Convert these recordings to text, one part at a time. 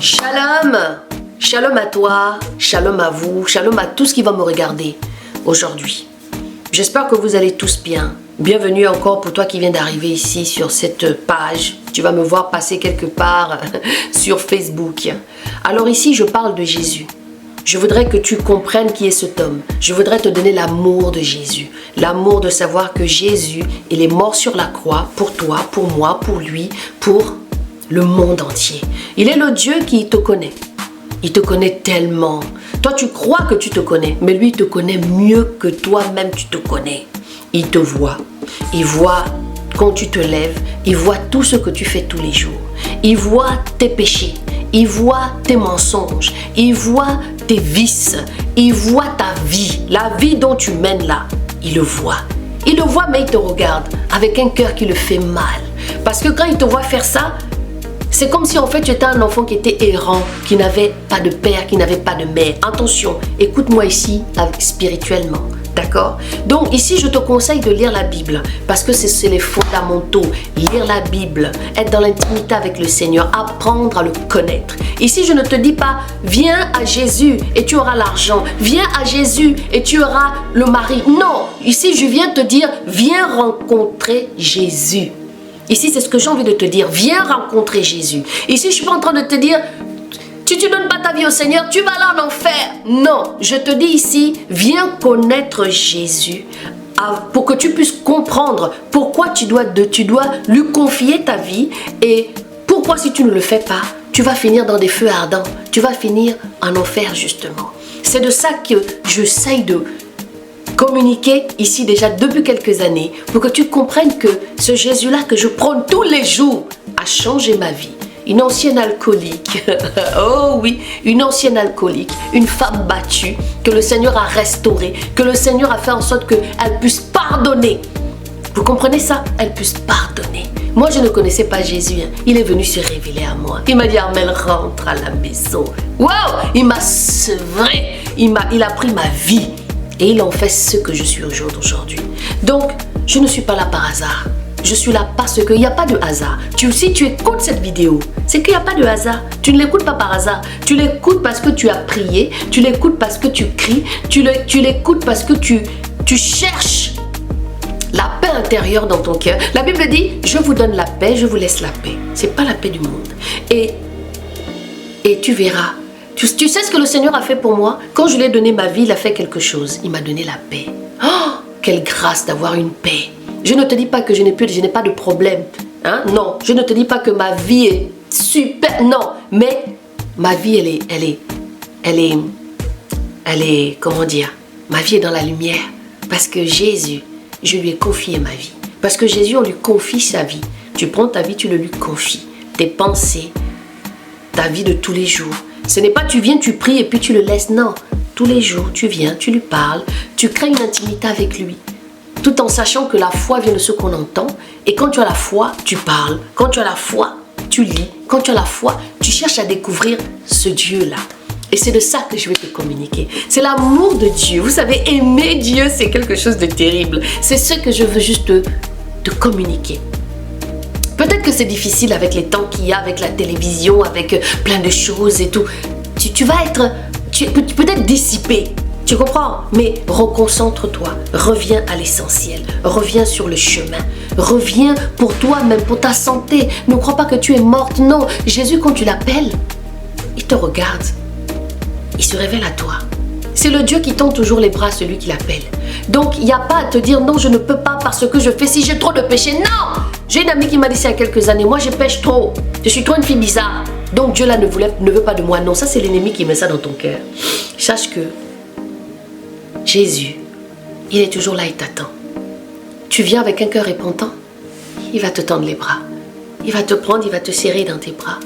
Shalom, shalom à toi, shalom à vous, shalom à tous qui vont me regarder aujourd'hui. J'espère que vous allez tous bien. Bienvenue encore pour toi qui viens d'arriver ici sur cette page. Tu vas me voir passer quelque part sur Facebook. Alors ici, je parle de Jésus. Je voudrais que tu comprennes qui est cet homme. Je voudrais te donner l'amour de Jésus. L'amour de savoir que Jésus, il est mort sur la croix pour toi, pour moi, pour lui, pour le monde entier. Il est le Dieu qui te connaît. Il te connaît tellement. Toi, tu crois que tu te connais, mais lui, il te connaît mieux que toi-même tu te connais. Il te voit. Il voit quand tu te lèves. Il voit tout ce que tu fais tous les jours. Il voit tes péchés. Il voit tes mensonges. Il voit tes vices. Il voit ta vie. La vie dont tu mènes là. Il le voit. Il le voit, mais il te regarde avec un cœur qui le fait mal. Parce que quand il te voit faire ça, c'est comme si en fait tu étais un enfant qui était errant, qui n'avait pas de père, qui n'avait pas de mère. Attention, écoute-moi ici spirituellement, d'accord? Donc ici je te conseille de lire la Bible parce que c'est les fondamentaux. Lire la Bible, être dans l'intimité avec le Seigneur, apprendre à le connaître. Ici je ne te dis pas viens à Jésus et tu auras l'argent, viens à Jésus et tu auras le mari. Non, ici je viens te dire viens rencontrer Jésus. Ici, c'est ce que j'ai envie de te dire. Viens rencontrer Jésus. Ici, je ne suis pas en train de te dire, tu ne donnes pas ta vie au Seigneur, tu vas aller en enfer. Non, je te dis ici, viens connaître Jésus pour que tu puisses comprendre pourquoi tu dois lui confier ta vie et pourquoi si tu ne le fais pas, tu vas finir dans des feux ardents. Tu vas finir en enfer justement. C'est de ça que j'essaye de communiquer ici déjà depuis quelques années pour que tu comprennes que ce Jésus-là que je prône tous les jours a changé ma vie. Une ancienne alcoolique, oh oui, une ancienne alcoolique, une femme battue que le Seigneur a restaurée, que le Seigneur a fait en sorte qu'elle puisse pardonner. Vous comprenez ça? Elle puisse pardonner. Moi, je ne connaissais pas Jésus. Hein. Il est venu se révéler à moi. Il m'a dit, Armelle, rentre à la maison. Waouh! Il m'a sevré. Il a pris ma vie. Et il en fait ce que je suis aujourd'hui. Donc, je ne suis pas là par hasard. Je suis là parce qu'il n'y a pas de hasard. Si tu écoutes cette vidéo, c'est qu'il n'y a pas de hasard. Tu ne l'écoutes pas par hasard. Tu l'écoutes parce que tu as prié. Tu l'écoutes parce que tu cries. Tu l'écoutes parce que tu cherches la paix intérieure dans ton cœur. La Bible dit, je vous donne la paix, je vous laisse la paix. Ce n'est pas la paix du monde. Et tu verras. Tu sais ce que le Seigneur a fait pour moi? Quand je lui ai donné ma vie, il a fait quelque chose. Il m'a donné la paix. Oh, quelle grâce d'avoir une paix. Je ne te dis pas que je n'ai pas de problème. Hein? Non, je ne te dis pas que ma vie est super. Non, mais ma vie, elle est, comment dire? Ma vie est dans la lumière. Parce que Jésus, je lui ai confié ma vie. Parce que Jésus, on lui confie sa vie. Tu prends ta vie, tu le lui confies. Tes pensées, ta vie de tous les jours. Ce n'est pas tu viens, tu pries et puis tu le laisses. Non, tous les jours, tu viens, tu lui parles, tu crées une intimité avec lui. Tout en sachant que la foi vient de ce qu'on entend. Et quand tu as la foi, tu parles. Quand tu as la foi, tu lis. Quand tu as la foi, tu cherches à découvrir ce Dieu-là. Et c'est de ça que je vais te communiquer. C'est l'amour de Dieu. Vous savez, aimer Dieu, c'est quelque chose de terrible. C'est ce que je veux juste te communiquer. Peut-être que c'est difficile avec les temps qu'il y a, avec la télévision, avec plein de choses et tout. Tu vas être peut-être dissipé, tu comprends? Mais reconcentre-toi, reviens à l'essentiel, reviens sur le chemin, reviens pour toi-même, pour ta santé. Ne crois pas que tu es morte, non. Jésus, quand tu l'appelles, il te regarde, il se révèle à toi. C'est le Dieu qui tend toujours les bras à celui qui l'appelle. Donc, il n'y a pas à te dire non, je ne peux pas parce que je fais si j'ai trop de péché. Non! J'ai une amie qui m'a dit ça il y a quelques années. Moi, je pêche trop. Je suis trop une fille bizarre. Donc, Dieu là ne veut pas de moi. Non, ça, c'est l'ennemi qui met ça dans ton cœur. Sache que Jésus, il est toujours là, il t'attend. Tu viens avec un cœur repentant, il va te tendre les bras. Il va te prendre, il va te serrer dans tes bras.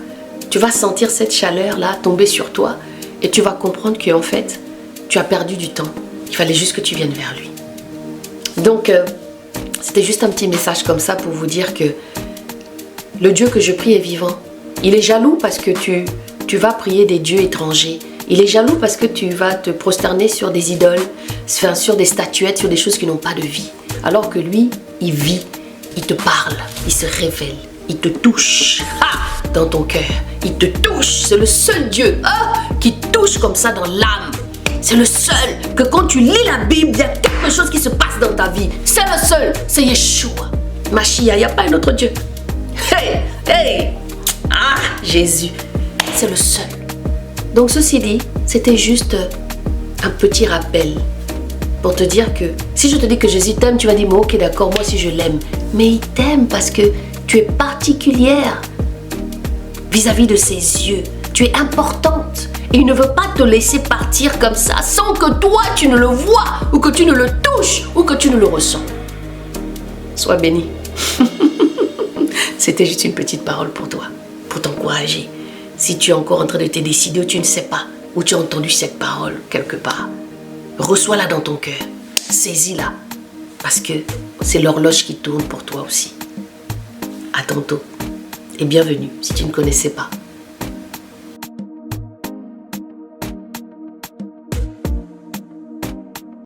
Tu vas sentir cette chaleur-là tomber sur toi et tu vas comprendre qu'en fait, tu as perdu du temps. Il fallait juste que tu viennes vers lui. Donc, c'était juste un petit message comme ça pour vous dire que le Dieu que je prie est vivant. Il est jaloux parce que tu vas prier des dieux étrangers. Il est jaloux parce que tu vas te prosterner sur des idoles, sur des statuettes, sur des choses qui n'ont pas de vie. Alors que lui, il vit, il te parle, il se révèle, il te touche. Ah! dans ton cœur. Il te touche. C'est le seul Dieu qui touche comme ça dans l'âme. C'est le seul que quand tu lis la Bible, il y a quelque chose qui se passe dans ta vie. C'est le seul. C'est Yeshua. Mashiach, il n'y a pas un autre Dieu. Hey. Ah, Jésus. C'est le seul. Donc ceci dit, c'était juste un petit rappel pour te dire que si je te dis que Jésus t'aime, tu vas dire, mais ok, d'accord, moi aussi je l'aime. Mais il t'aime parce que tu es particulière vis-à-vis de ses yeux. Tu es importante. Et il ne veut pas te laisser partir comme ça sans que toi tu ne le vois ou que tu ne le touches ou que tu ne le ressens. Sois béni. C'était juste une petite parole pour toi, pour t'encourager. Si tu es encore en train de te décider ou tu ne sais pas, où tu as entendu cette parole quelque part, reçois-la dans ton cœur, saisis-la, parce que c'est l'horloge qui tourne pour toi aussi. À tantôt et bienvenue si tu ne connaissais pas.